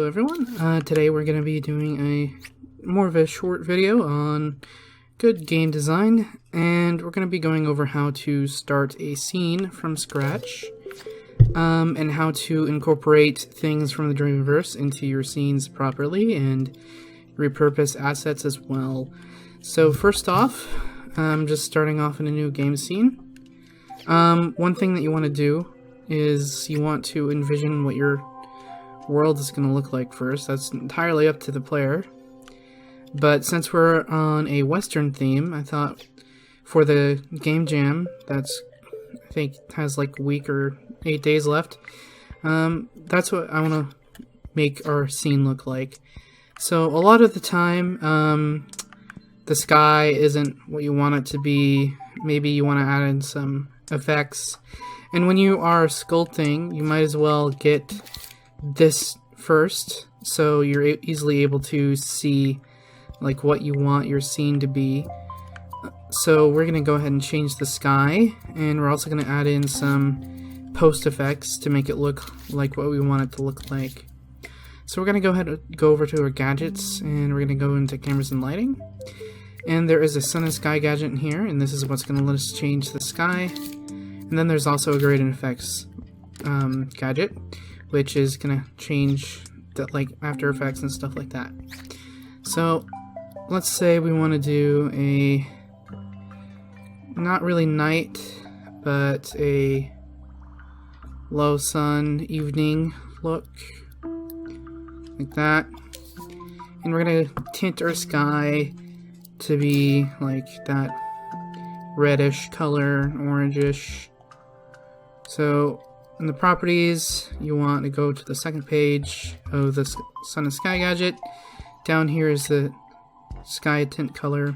Hello everyone, today we're going to be doing more of a short video on good game design, and we're going to be going over how to start a scene from scratch, and how to incorporate things from the Dreamverse into your scenes properly, and repurpose assets as well. So first off, just starting off in a new game scene. One thing that you want to do is you want to envision what your world is going to look like first. That's entirely up to the player. But since we're on a Western theme, I thought for the game jam, that's I think has like a week or 8 days left, that's what I want to make our scene look like. So a lot of the time, the sky isn't what you want it to be. Maybe you want to add in some effects. And when you are sculpting, you might as well get this first, so you're easily able to see like what you want your scene to be. So we're gonna go ahead and change the sky, and we're also gonna add in some post effects to make it look like what we want it to look like. So we're gonna go ahead and go over to our gadgets, and we're gonna go into cameras and lighting, and there is a sun and sky gadget in here, and this is what's gonna let us change the sky. And then there's also a gradient effects gadget, which is gonna change the, like After Effects and stuff like that. So let's say we want to do a not really night, but a low sun evening look, like that. And we're gonna tint our sky to be like that reddish color, orangish. So in the properties, you want to go to the second page of the sun and sky gadget. Down here is the sky tint color,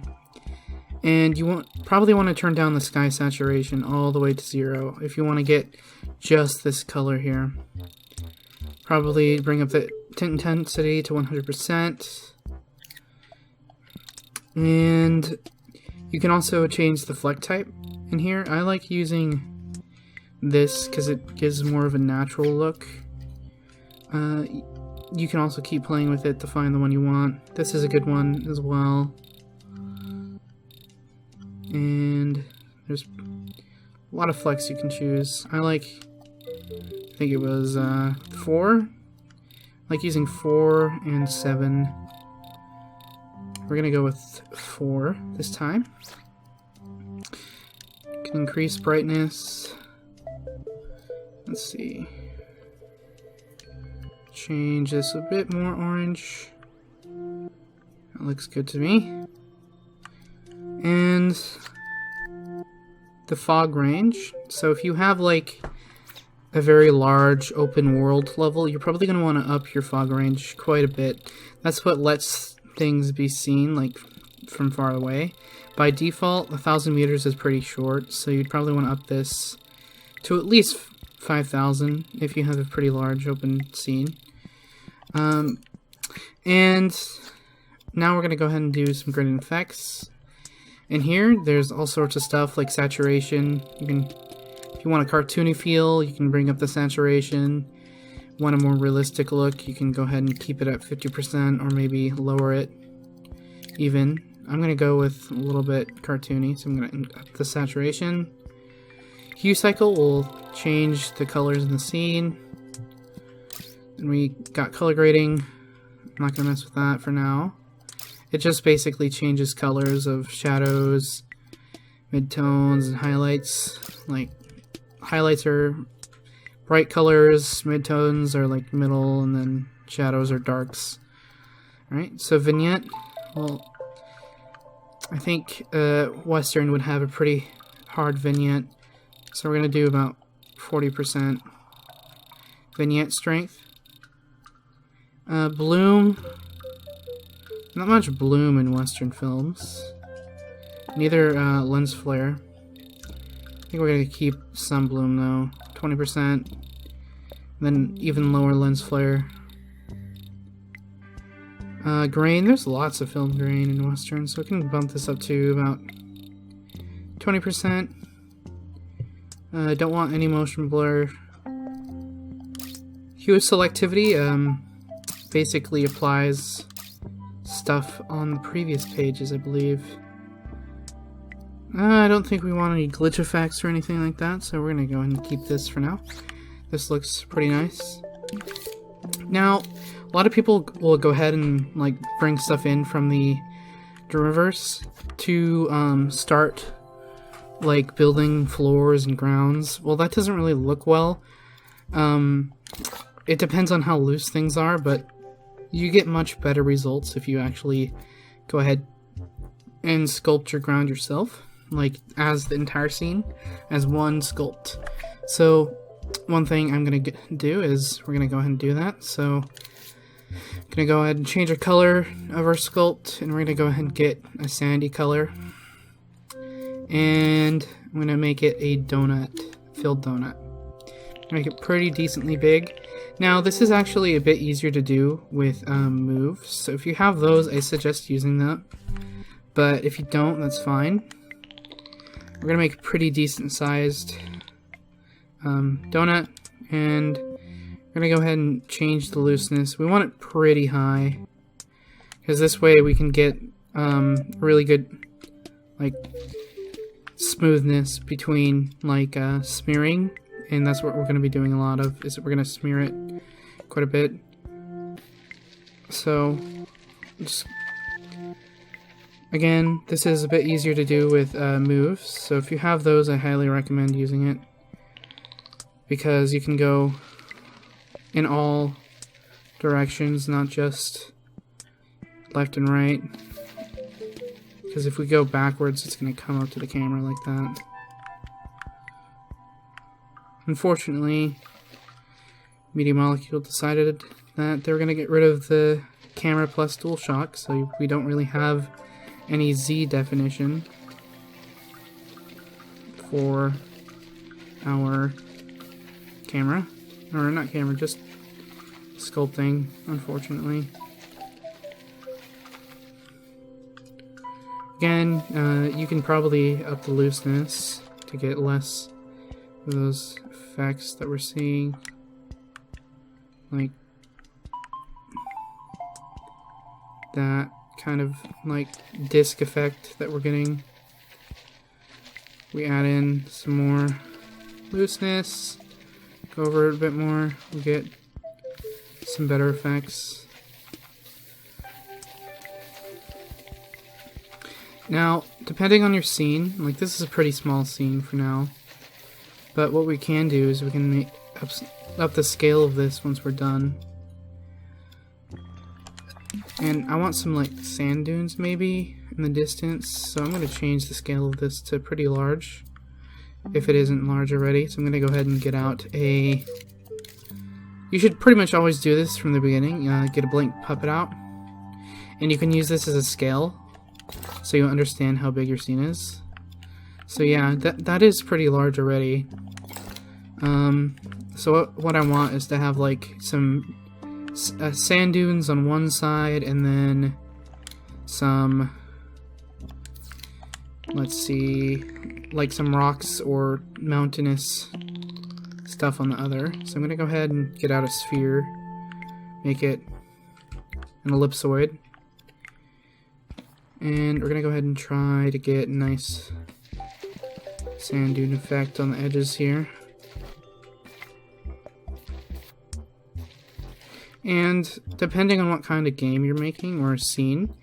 and you probably want to turn down the sky saturation all the way to 0 if you want to get just this color here. Probably bring up the tint intensity to 100%, and you can also change the fleck type in here. I like using this because it gives more of a natural look. You can also keep playing with it to find the one you want. This is a good one as well. And there's a lot of flecks you can choose. I think it was 4. I like using 4 and 7. We're gonna go with 4 this time. Can increase brightness. Let's see. Change this a bit more orange. That looks good to me. And the fog range. So if you have like a very large open world level, you're probably going to want to up your fog range quite a bit. That's what lets things be seen like from far away. By default, 1,000 meters is pretty short, so you'd probably want to up this to at least 5,000 if you have a pretty large open scene. And now we're going to go ahead and do some gradient effects. And here, there's all sorts of stuff like saturation. You can, if you want a cartoony feel, you can bring up the saturation. Want a more realistic look, you can go ahead and keep it at 50% or maybe lower it even. I'm going to go with a little bit cartoony, so I'm going to up the saturation. Hue cycle will change the colors in the scene. And we got color grading. I'm not going to mess with that for now. It just basically changes colors of shadows, midtones, and highlights. Like, highlights are bright colors, midtones are like middle, and then shadows are darks. Alright, so vignette. Well, I think Western would have a pretty hard vignette. So we're going to do about 40% vignette strength. Bloom. Not much bloom in Western films. Neither lens flare. I think we're going to keep some bloom though. 20%. Then even lower lens flare. Grain. There's lots of film grain in Western, so we can bump this up to about 20%. Don't want any motion blur. Hue selectivity, basically applies stuff on the previous pages, I believe. I don't think we want any glitch effects or anything like that, so we're gonna go ahead and keep this for now. This looks pretty nice. Now, a lot of people will go ahead and like bring stuff in from the Dreamiverse to start like building floors and grounds. Well, that doesn't really look well. It depends on how loose things are, but you get much better results if you actually go ahead and sculpt your ground yourself, like as the entire scene, as one sculpt. So one thing I'm going to do is we're going to go ahead and do that. So I'm going to go ahead and change the color of our sculpt, and we're going to go ahead and get a sandy color. And I'm going to make it a donut, filled donut. Make it pretty decently big. Now this is actually a bit easier to do with moves, so if you have those, I suggest using that. But if you don't, that's fine. We're going to make a pretty decent sized donut, and we're going to go ahead and change the looseness. We want it pretty high, because this way we can get really good like smoothness between like smearing, and that's what we're going to be doing a lot of, is we're going to smear it quite a bit. So just again, this is a bit easier to do with moves, so if you have those, I highly recommend using it, because you can go in all directions, not just left and right. Because if we go backwards, it's going to come up to the camera like that. Unfortunately, Media Molecule decided that they were going to get rid of the camera plus DualShock, so we don't really have any Z definition for our camera. Or not camera, just sculpting, unfortunately. Again, you can probably up the looseness to get less of those effects that we're seeing. Like that kind of like disc effect that we're getting. We add in some more looseness, go over it a bit more, we'll get some better effects. Now, depending on your scene, like this is a pretty small scene for now, but what we can do is we can make up the scale of this once we're done. And I want some like sand dunes maybe in the distance, so I'm going to change the scale of this to pretty large, if it isn't large already. So I'm going to go ahead and get out a... You should pretty much always do this from the beginning, get a blank puppet out, and you can use this as a scale, so you understand how big your scene is. So yeah, that is pretty large already. So what I want is to have like some sand dunes on one side, and then some, let's see, like some rocks or mountainous stuff on the other. So I'm gonna go ahead and get out a sphere, make it an ellipsoid. And we're going to go ahead and try to get a nice sand dune effect on the edges here. And depending on what kind of game you're making or a scene,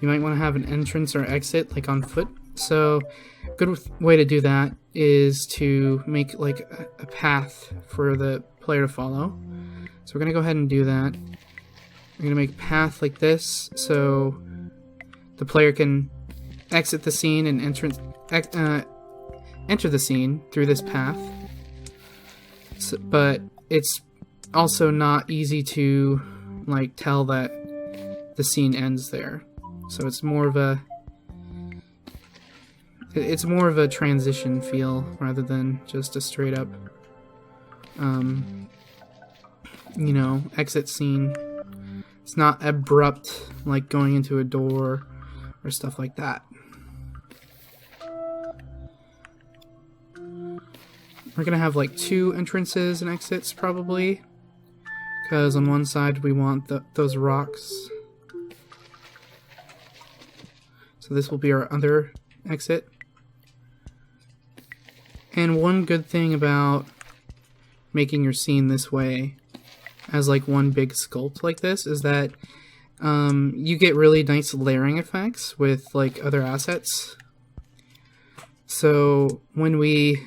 you might want to have an entrance or exit like on foot. So a good way to do that is to make like a path for the player to follow. So we're going to go ahead and do that. We're going to make a path like this, so the player can exit the scene and enter the scene through this path. So, but it's also not easy to like tell that the scene ends there. So it's more of a transition feel rather than just a straight up you know, exit scene. It's not abrupt like going into a door or stuff like that. We're gonna have like 2 entrances and exits probably, because on one side we want those rocks. So this will be our other exit. And one good thing about making your scene this way, as like one big sculpt like this, is that you get really nice layering effects with like other assets. So when we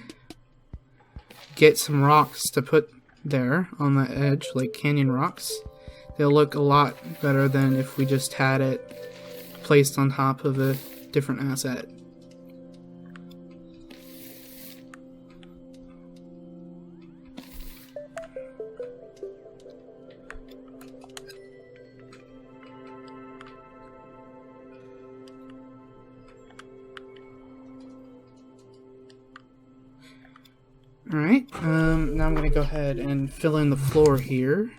get some rocks to put there on the edge, like canyon rocks, they'll look a lot better than if we just had it placed on top of a different asset. Alright, now I'm going to go ahead and fill in the floor here.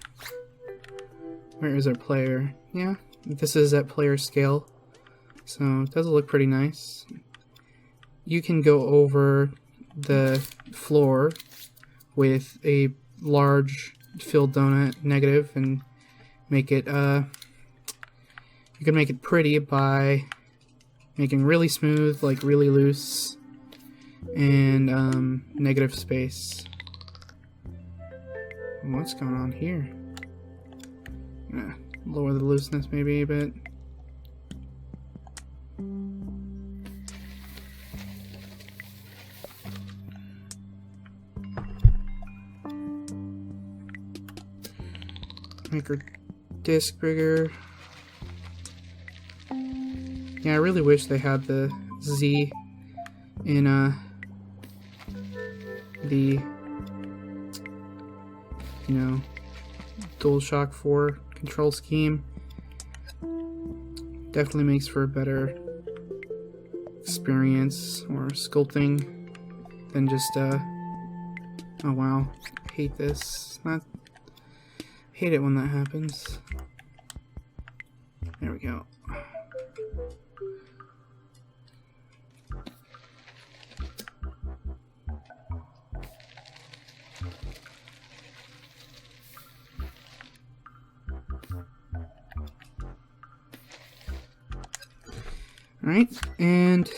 Where is our player? Yeah, this is at player scale, so it does look pretty nice. You can go over the floor with a large filled donut negative and make it, you can make it pretty by making really smooth, like really loose, and negative space. What's going on here? Gonna lower the looseness maybe a bit. Make our disc bigger. Yeah, I really wish they had the Z in the, you know, DualShock 4 control scheme. Definitely makes for a better experience or sculpting than just oh wow, I hate this. Hate it when that happens. There we go. Alright, and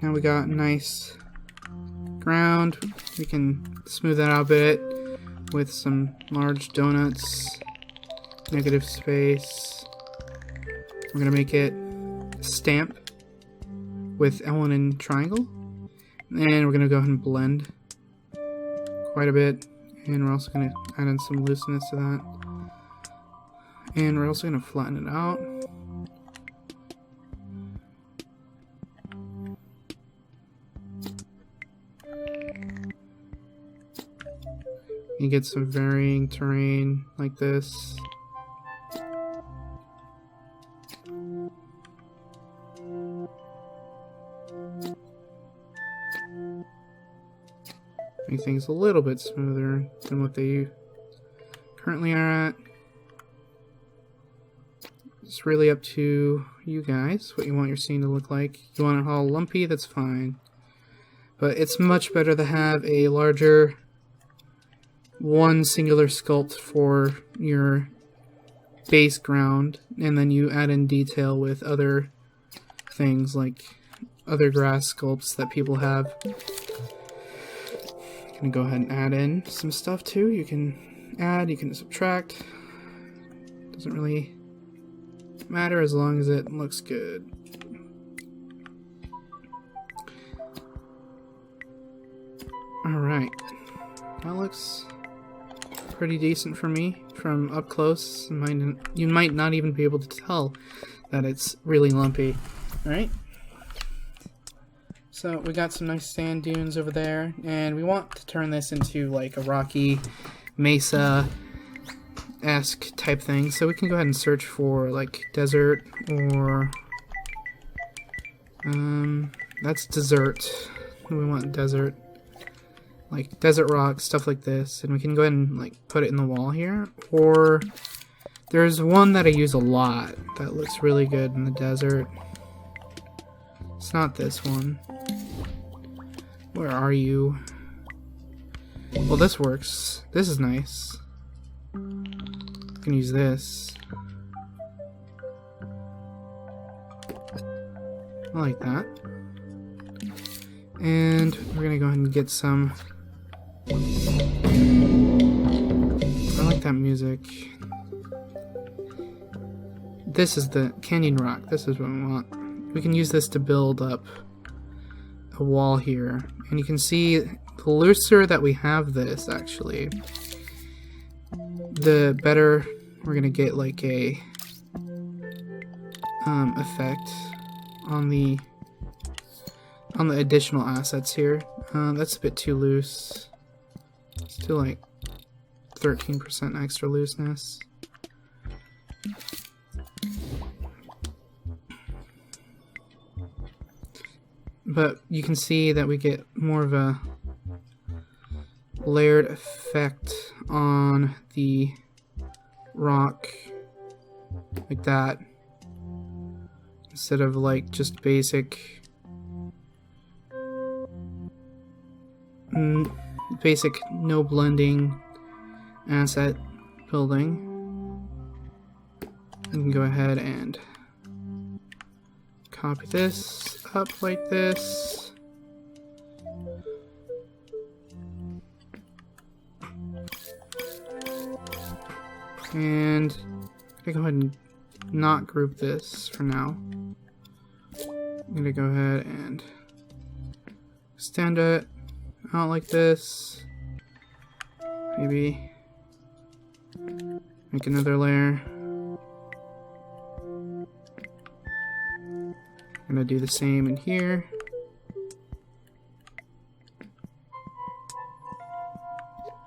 now we got nice ground. We can smooth that out a bit with some large donuts, negative space. We're gonna make it stamp with L1 and triangle, and we're gonna go ahead and blend quite a bit, and we're also gonna add in some looseness to that, and we're also gonna flatten it out. You get some varying terrain like this. Make things a little bit smoother than what they currently are at. It's really up to you guys what you want your scene to look like. You want it all lumpy, that's fine. But it's much better to have a larger one singular sculpt for your base ground, and then you add in detail with other things like other grass sculpts that people have. I'm gonna go ahead and add in some stuff too. You can add, you can subtract. Doesn't really matter as long as it looks good. Alright, that looks pretty decent for me from up close. You might not even be able to tell that it's really lumpy. Alright, so we got some nice sand dunes over there, and we want to turn this into like a rocky mesa-esque type thing, so we can go ahead and search for like desert, or that's desert. We want desert, like desert rock, stuff like this, and we can go ahead and like put it in the wall here. Or there's one that I use a lot that looks really good in the desert. It's not this one. Where are you? Well, this works. This is nice. I can use this. I like that. And we're gonna go ahead and get some. I like that music. This is the Canyon Rock. This is what we want. We can use this to build up a wall here. And you can see the looser that we have this, actually, the better we're gonna get like a effect on the additional assets here. That's a bit too loose. Let's do like 13% extra looseness. But you can see that we get more of a layered effect on the rock, like that, instead of like just basic no blending asset building. You can go ahead and copy this up like this. And I'm gonna go ahead and not group this for now. I'm gonna go ahead and extend it out like this. Maybe make another layer. I'm gonna do the same in here.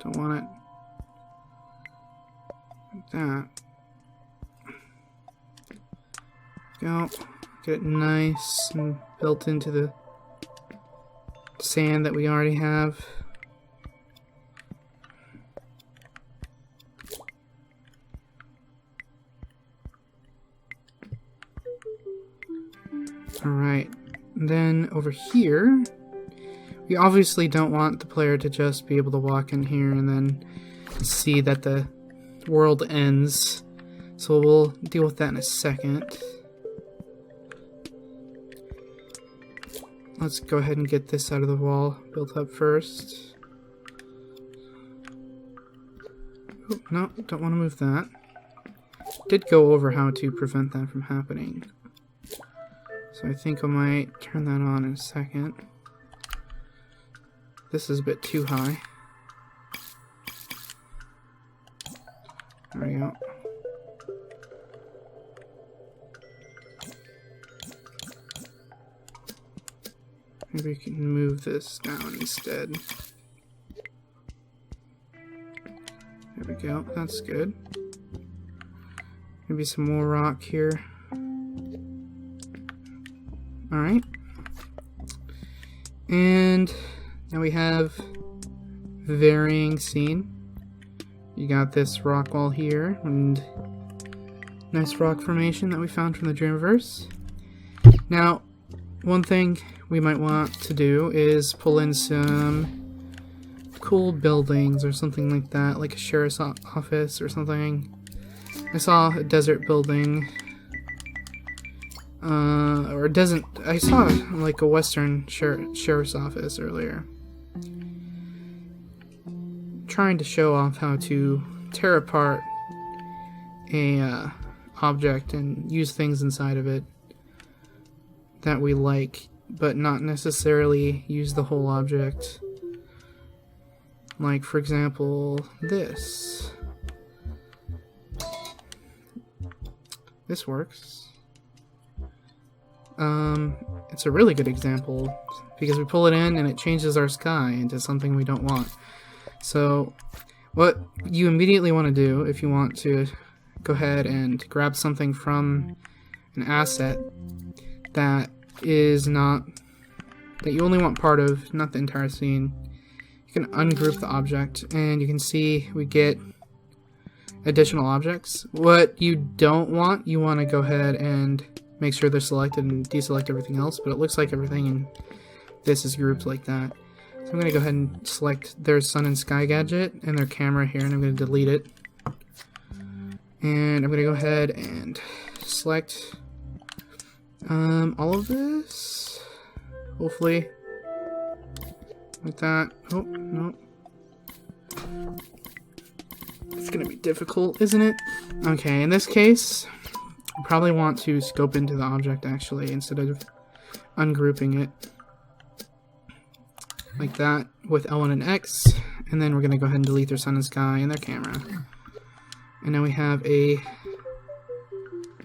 Don't want it like that. Go. Get it nice and built into the sand that we already have. Alright, then over here, we obviously don't want the player to just be able to walk in here and then see that the world ends. So we'll deal with that in a second. Let's go ahead and get this side of the wall built up first. Oh, no, don't want to move that. Did go over how to prevent that from happening. So I think I might turn that on in a second. This is a bit too high. There we go. Maybe we can move this down instead. There we go, that's good. Maybe some more rock here. Alright. And now we have varying scene. You got this rock wall here, and nice rock formation that we found from the Dreamverse. Now, one thing we might want to do is pull in some cool buildings or something like that, like a sheriff's office or something. I saw a desert building, or it doesn't. I saw like a western sheriff's office earlier. Trying to show off how to tear apart a object and use things inside of it that we like, but not necessarily use the whole object. Like, for example, this. This works. It's a really good example because we pull it in and it changes our sky into something we don't want. So what you immediately want to do if you want to go ahead and grab something from an asset that is not, that you only want part of, not the entire scene, you can ungroup the object and you can see we get additional objects. What you don't want, you want to go ahead and make sure they're selected and deselect everything else, but it looks like everything in this is grouped like that. So I'm going to go ahead and select their sun and sky gadget and their camera here, and I'm going to delete it. And I'm going to go ahead and select all of this, hopefully, like that. Oh, no. It's going to be difficult, isn't it? Okay, in this case, I probably want to scope into the object, actually, instead of ungrouping it. Like that, with L1 and X, and then we're going to go ahead and delete their sun and sky and their camera. And now we have a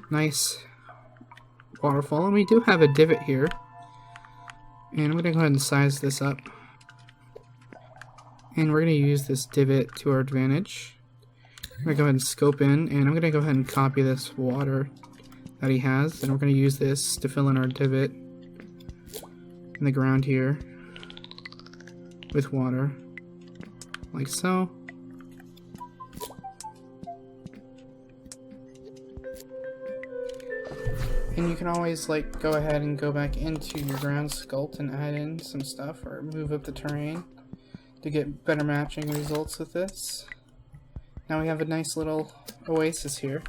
nice waterfall, and we do have a divot here. And I'm going to go ahead and size this up. And we're going to use this divot to our advantage. I'm going to go ahead and scope in, and I'm going to go ahead and copy this water that he has, and we're going to use this to fill in our divot in the ground here with water, like so. And you can always go ahead and go back into your ground sculpt and add in some stuff or move up the terrain to get better matching results with this. Now we have a nice little oasis here.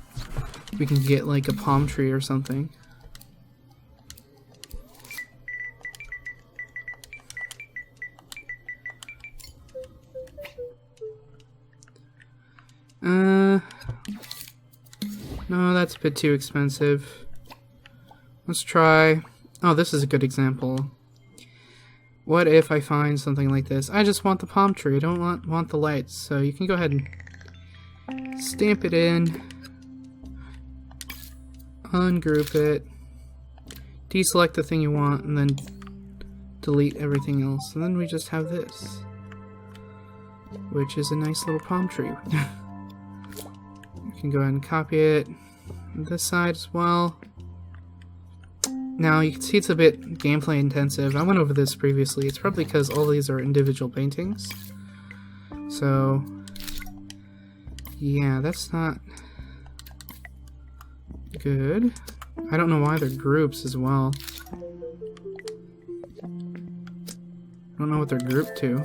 We can get like a palm tree or something. No, that's a bit too expensive. Let's try... Oh, this is a good example. What if I find something like this? I just want the palm tree. I don't want the lights. So you can go ahead and stamp it in. Ungroup it. Deselect the thing you want, and then delete everything else. And then we just have this, which is a nice little palm tree. You can go ahead and copy it on this side as well. Now you can see it's a bit gameplay intensive. I went over this previously. It's probably because all these are individual paintings. So yeah, that's not good. I don't know why they're groups as well. I don't know what they're grouped to.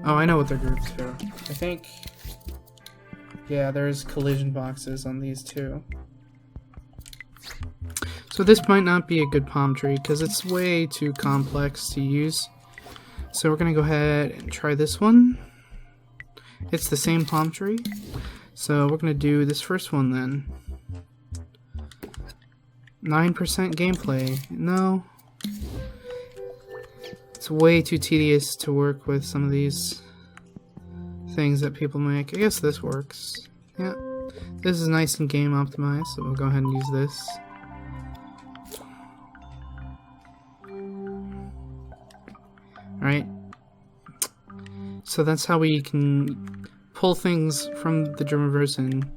Oh, I know what they're grouped to. I think... Yeah, there's collision boxes on these too. So this might not be a good palm tree because it's way too complex to use. So we're going to go ahead and try this one. It's the same palm tree. So we're going to do this first one then. 9% gameplay. No. It's way too tedious to work with some of these things that people make. I guess this works. Yeah. This is nice and game optimized, so we'll go ahead and use this. Alright. So that's how we can pull things from the Dreamiverse and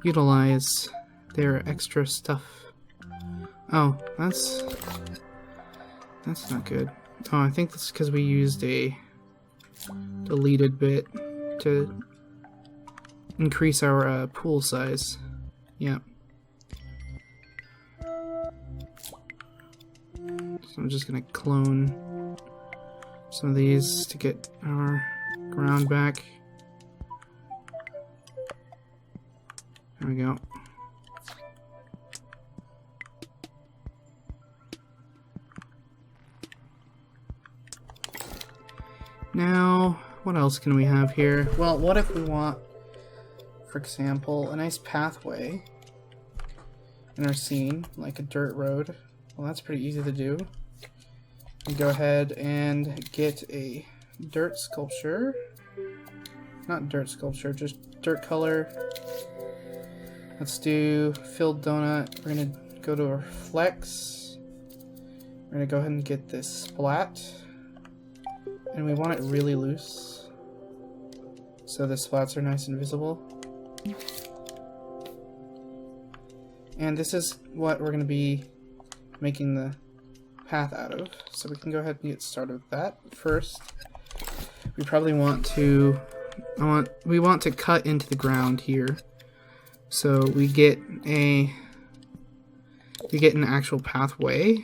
utilize their extra stuff. Oh, that's not good. Oh, I think that's because we used a deleted bit to increase our pool size. Yeah. So I'm just gonna clone some of these to get our ground back. There we go. Now, what else can we have here? Well, what if we want, for example, a nice pathway in our scene, like a dirt road? Well, that's pretty easy to do. We go ahead and get a dirt sculpture. Not dirt sculpture, just dirt color. Let's do filled donut. We're going to go to our flex. We're going to go ahead and get this splat. And we want it really loose, so the splats are nice and visible. And this is what we're going to be making the path out of. So we can go ahead and get started with that. First, we probably want to cut into the ground here, so we get an actual pathway.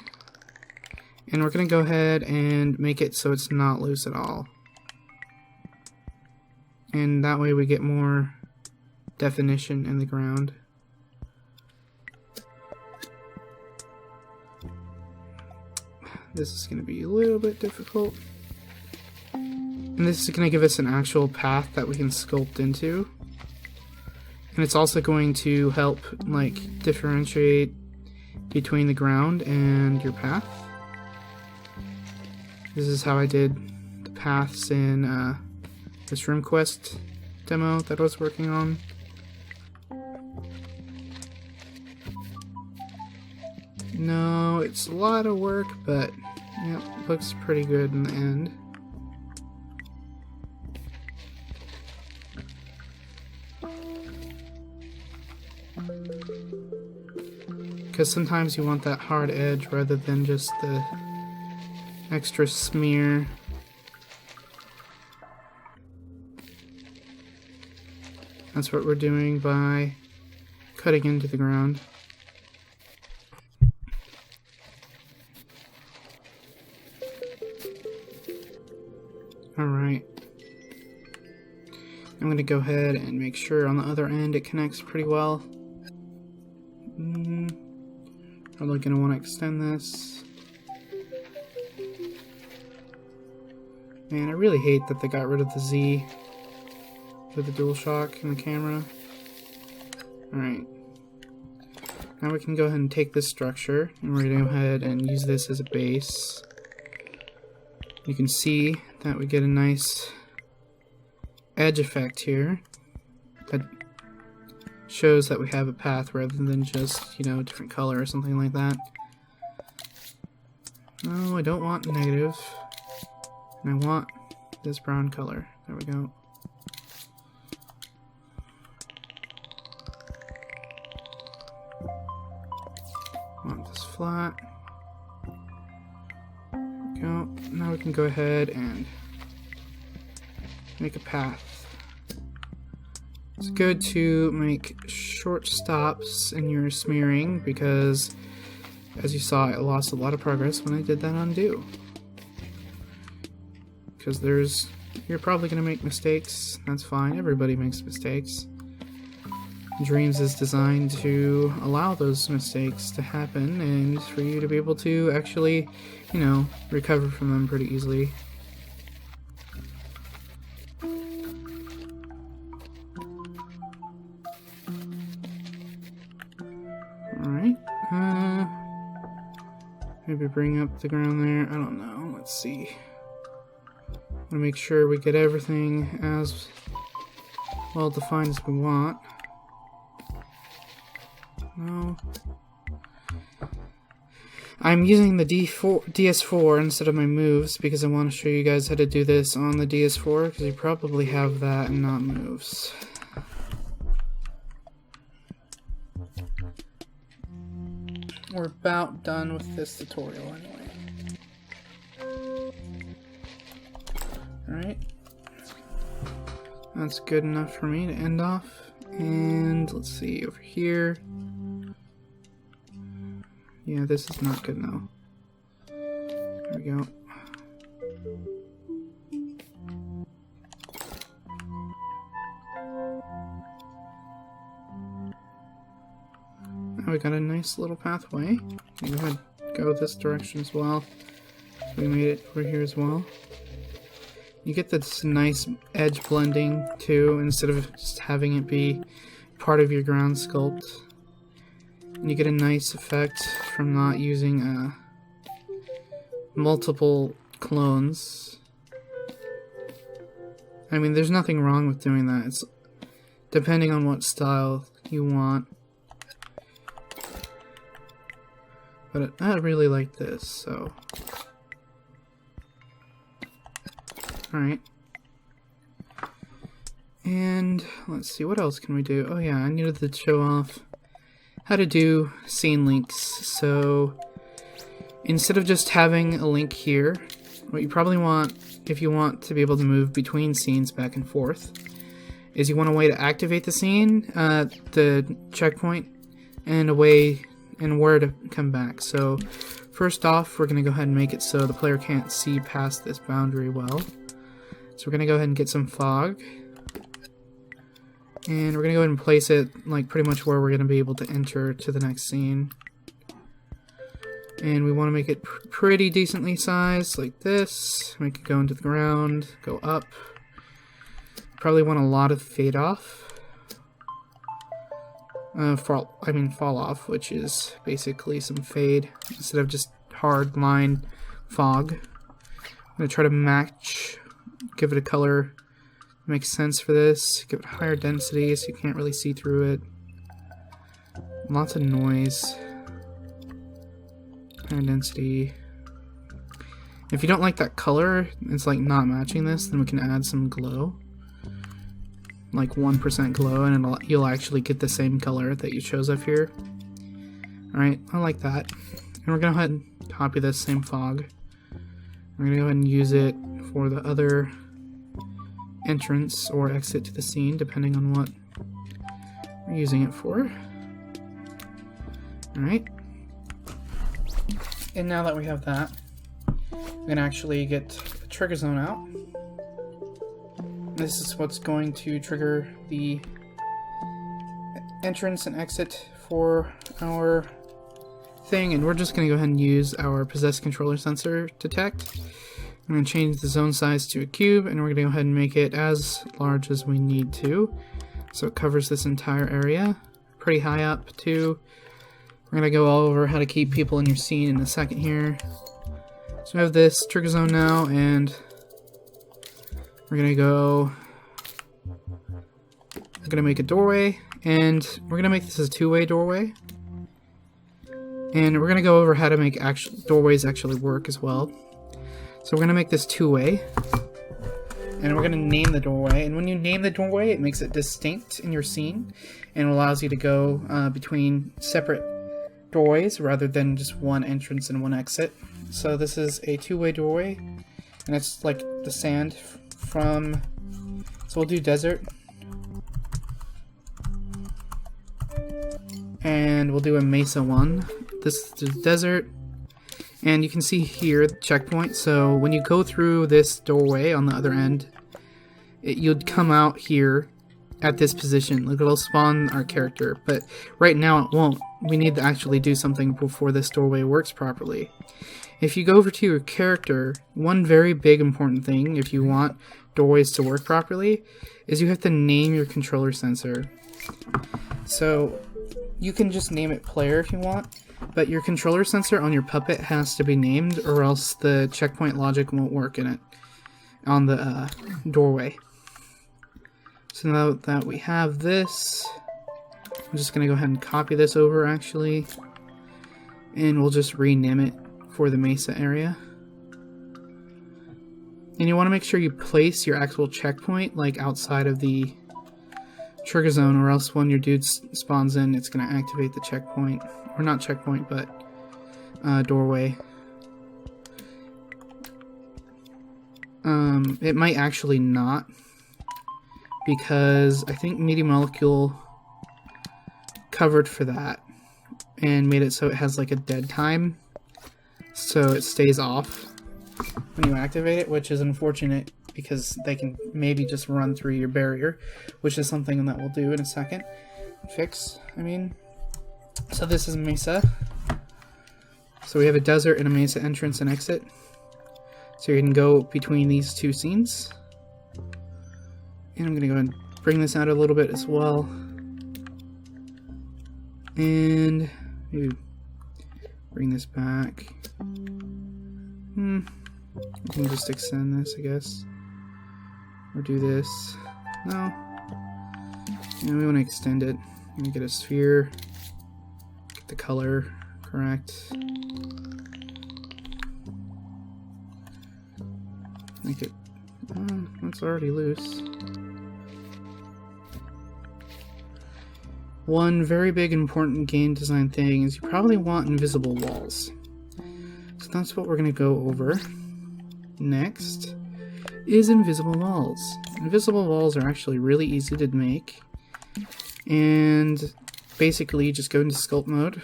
And we're going to go ahead and make it so it's not loose at all. And that way we get more definition in the ground. This is going to be a little bit difficult. And this is going to give us an actual path that we can sculpt into. And it's also going to help, like, differentiate between the ground and your path. This is how I did the paths in this RuneQuest demo that I was working on. No, it's a lot of work, but yeah, it looks pretty good in the end. Because sometimes you want that hard edge rather than just the extra smear. That's what we're doing by cutting into the ground. Alright. I'm going to go ahead and make sure on the other end it connects pretty well. Probably going to want to extend this. Man, I really hate that they got rid of the Z with the DualShock in the camera. Alright. Now we can go ahead and take this structure and we're going to go ahead and use this as a base. You can see that we get a nice edge effect here that shows that we have a path rather than just, you know, a different color or something like that. No, I don't want negative. And I want this brown color. There we go. I want this flat. Go. Now we can go ahead and make a path. It's good to make short stops in your smearing because, as you saw, I lost a lot of progress when I did that undo. Because you're probably going to make mistakes. That's fine. Everybody makes mistakes. Dreams is designed to allow those mistakes to happen and for you to be able to actually, you know, recover from them pretty easily. Alright. Maybe bring up the ground there. I don't know. Let's see. I'm gonna make sure we get everything as well defined as we want. No. I'm using the DS4 instead of my moves because I want to show you guys how to do this on the DS4 because you probably have that and not moves. We're about done with this tutorial anyway. Alright. That's good enough for me to end off. And let's see, over here. Yeah, this is not good now. There we go. Now we got a nice little pathway. Go ahead, go this direction as well. We made it over here as well. You get this nice edge blending too, instead of just having it be part of your ground sculpt. And you get a nice effect from not using multiple clones. I mean, there's nothing wrong with doing that. It's depending on what style you want. But I really like this, so. Alright. And let's see, what else can we do? Oh yeah, I needed to show off how to do scene links. So instead of just having a link here, what you probably want, if you want to be able to move between scenes back and forth, is you want a way to activate the scene, the checkpoint, and a way and where to come back. So first off, we're going to go ahead and make it so the player can't see past this boundary well. So we're going to go ahead and get some fog. And we're going to go ahead and place it like pretty much where we're going to be able to enter to the next scene. And we want to make it pretty decently sized, like this. Make it go into the ground, go up. Probably want a lot of fade off. Fall off, which is basically some fade instead of just hard line fog. I'm going to try to match, give it a color that makes sense for this. Give it higher density so you can't really see through it. Lots of noise. Higher density. If you don't like that color, it's like not matching this, then we can add some glow. Like 1% glow, and you'll actually get the same color that you chose up here. Alright, I like that. And we're going to go ahead and copy this same fog. We're going to go ahead and use it for the other entrance or exit to the scene, depending on what we're using it for. Alright. And now that we have that, we're going to actually get the trigger zone out. This is what's going to trigger the entrance and exit for our thing, and we're just going to go ahead and use our possessed controller sensor detect. I'm going to change the zone size to a cube, and we're going to go ahead and make it as large as we need to, so it covers this entire area, pretty high up too. We're going to go all over how to keep people in your scene in a second here. So we have this trigger zone now, and we're going to make a doorway, and we're going to make this a two-way doorway. And we're going to go over how to make doorways actually work as well. So we're going to make this two-way, and we're going to name the doorway. And when you name the doorway, it makes it distinct in your scene, and allows you to go between separate doorways rather than just one entrance and one exit. So this is a two-way doorway, and it's like the sand from, so we'll do desert, and we'll do a mesa one. This is desert, and you can see here the checkpoint. So when you go through this doorway on the other end, you'd come out here at this position. Like, it'll spawn our character, but right now it won't. We need to actually do something before this doorway works properly. If you go over to your character, one very big important thing if you want doorways to work properly is you have to name your controller sensor. So you can just name it player if you want, but your controller sensor on your puppet has to be named, or else the checkpoint logic won't work in it on the doorway. So now that we have this, I'm just going to go ahead and copy this over actually, and we'll just rename it for the mesa area. And you want to make sure you place your actual checkpoint like outside of the trigger zone, or else when your dude spawns in, it's going to activate the checkpoint. Or not checkpoint, but doorway. It might actually not, because I think Media Molecule covered for that and made it so it has like a dead time, so it stays off when you activate it, which is unfortunate because they can maybe just run through your barrier, which is something that we'll do in a second. Fix, I mean. So this is Mesa. So we have a desert and a Mesa entrance and exit. So you can go between these two scenes. And I'm going to go ahead and bring this out a little bit as well. And maybe bring this back. We can just extend this, I guess. Or do this. No. And we want to extend it. I'm going to get a sphere. Get the color correct. Make it... that's already loose. One very big important game design thing is you probably want invisible walls. So that's what we're going to go over. Next is invisible walls. Invisible walls are actually really easy to make. And basically you just go into sculpt mode.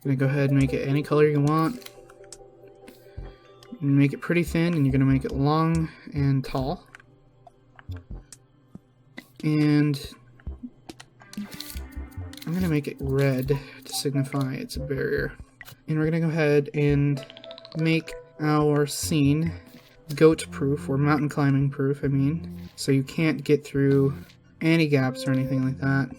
I'm gonna go ahead and make it any color you want. Make it pretty thin, and you're gonna make it long and tall. And I'm gonna make it red to signify it's a barrier. And we're gonna go ahead and make our scene goat proof, or mountain climbing proof, I mean. So you can't get through any gaps or anything like that.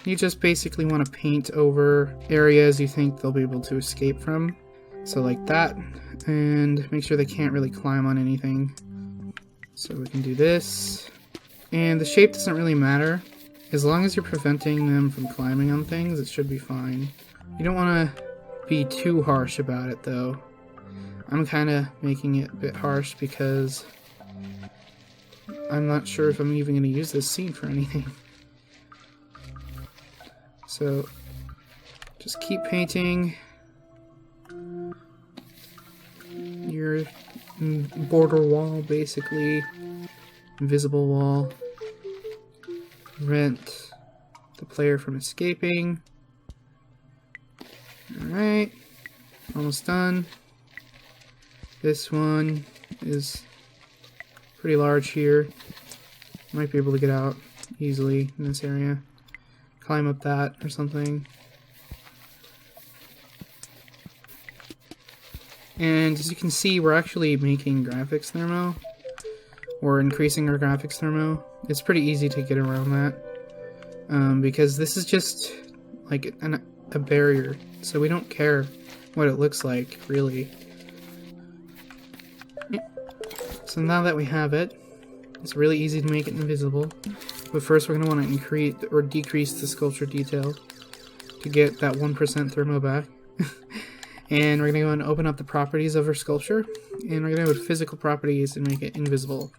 You just basically want to paint over areas you think they'll be able to escape from. So like that, and make sure they can't really climb on anything. So we can do this. And the shape doesn't really matter. As long as you're preventing them from climbing on things, it should be fine. You don't want to be too harsh about it though. I'm kind of making it a bit harsh because I'm not sure if I'm even going to use this scene for anything. So just keep painting your border wall, basically. Invisible wall. Prevent the player from escaping. Alright, almost done. This one is pretty large here. Might be able to get out easily in this area. Climb up that or something. And as you can see, we're actually making graphics thermo, or increasing our graphics thermo. It's pretty easy to get around that, because this is just like a barrier, so we don't care what it looks like, really. So now that we have it, it's really easy to make it invisible. But first we're going to want to increase or decrease the sculpture detail to get that 1% thermo back. And we're going to go and open up the properties of our sculpture, and we're going to go to physical properties and make it invisible.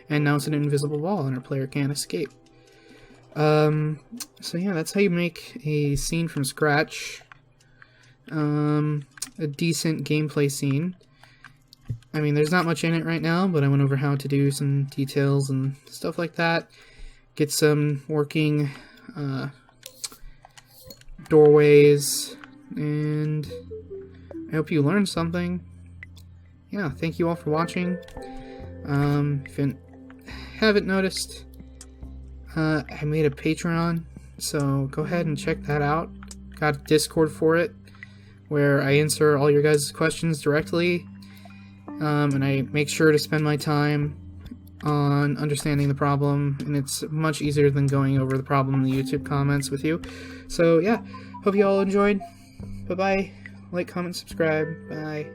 And now it's an invisible wall and our player can't escape. So yeah, that's how you make a scene from scratch. A decent gameplay scene. I mean, there's not much in it right now, but I went over how to do some details and stuff like that. Get some working doorways, and I hope you learned something. Yeah, thank you all for watching. If you haven't noticed, I made a Patreon, so go ahead and check that out. Got a Discord for it, where I answer all your guys' questions directly. And I make sure to spend my time on understanding the problem, and it's much easier than going over the problem in the YouTube comments with you. So yeah, hope you all enjoyed. Bye bye. Like, comment, subscribe. Bye.